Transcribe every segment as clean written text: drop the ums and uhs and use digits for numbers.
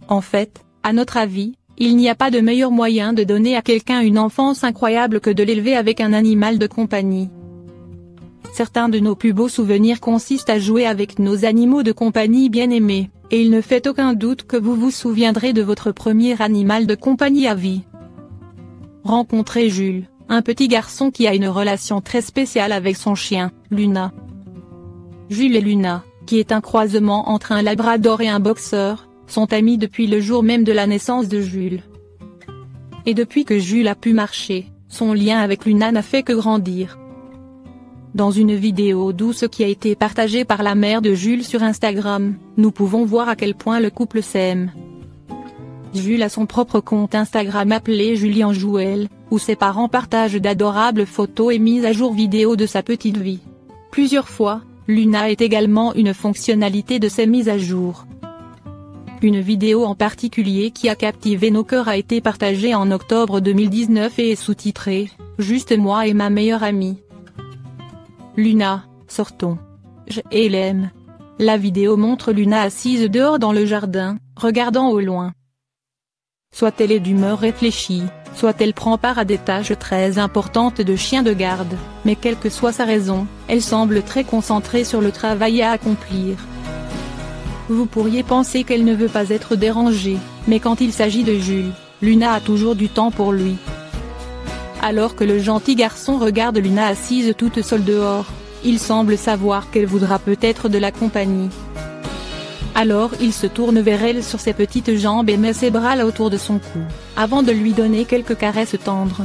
En fait, à notre avis, il n'y a pas de meilleur moyen de donner à quelqu'un une enfance incroyable que de l'élever avec un animal de compagnie. Certains de nos plus beaux souvenirs consistent à jouer avec nos animaux de compagnie bien-aimés, et il ne fait aucun doute que vous vous souviendrez de votre premier animal de compagnie à vie. Rencontrez Jules, un petit garçon qui a une relation très spéciale avec son chien, Luna. Jules et Luna, qui est un croisement entre un labrador et un boxeur, sont amis depuis le jour même de la naissance de Jules. Et depuis que Jules a pu marcher, son lien avec Luna n'a fait que grandir. Dans une vidéo douce qui a été partagée par la mère de Jules sur Instagram, nous pouvons voir à quel point le couple s'aime. Jules a son propre compte Instagram appelé Julien Jouel, où ses parents partagent d'adorables photos et mises à jour vidéo de sa petite vie. Plusieurs fois, Luna est également une fonctionnalité de ces mises à jour. Une vidéo en particulier qui a captivé nos cœurs a été partagée en octobre 2019 et est sous-titrée « Juste moi et ma meilleure amie ». Luna, sortons. Je l'aime. La vidéo montre Luna assise dehors dans le jardin, regardant au loin. Soit elle est d'humeur réfléchie, soit elle prend part à des tâches très importantes de chien de garde, mais quelle que soit sa raison, elle semble très concentrée sur le travail à accomplir. Vous pourriez penser qu'elle ne veut pas être dérangée, mais quand il s'agit de Jules, Luna a toujours du temps pour lui. Alors que le gentil garçon regarde Luna assise toute seule dehors, il semble savoir qu'elle voudra peut-être de la compagnie. Alors il se tourne vers elle sur ses petites jambes et met ses bras là autour de son cou, avant de lui donner quelques caresses tendres.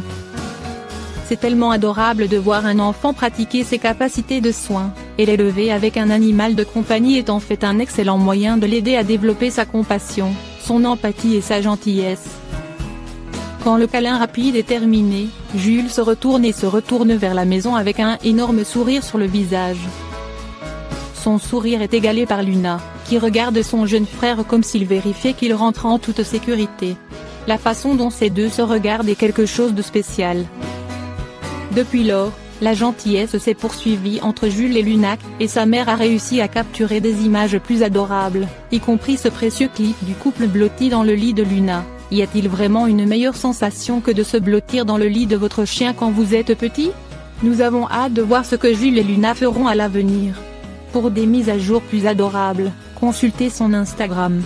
C'est tellement adorable de voir un enfant pratiquer ses capacités de soin, et l'élever avec un animal de compagnie est en fait un excellent moyen de l'aider à développer sa compassion, son empathie et sa gentillesse. Quand le câlin rapide est terminé, Jules se retourne vers la maison avec un énorme sourire sur le visage. Son sourire est égalé par Luna, qui regarde son jeune frère comme s'il vérifiait qu'il rentre en toute sécurité. La façon dont ces deux se regardent est quelque chose de spécial. Depuis lors, la gentillesse s'est poursuivie entre Jules et Luna, et sa mère a réussi à capturer des images plus adorables, y compris ce précieux clip du couple blotti dans le lit de Luna. Y a-t-il vraiment une meilleure sensation que de se blottir dans le lit de votre chien quand vous êtes petit? Nous avons hâte de voir ce que Jules et Luna feront à l'avenir. Pour des mises à jour plus adorables, consultez son Instagram.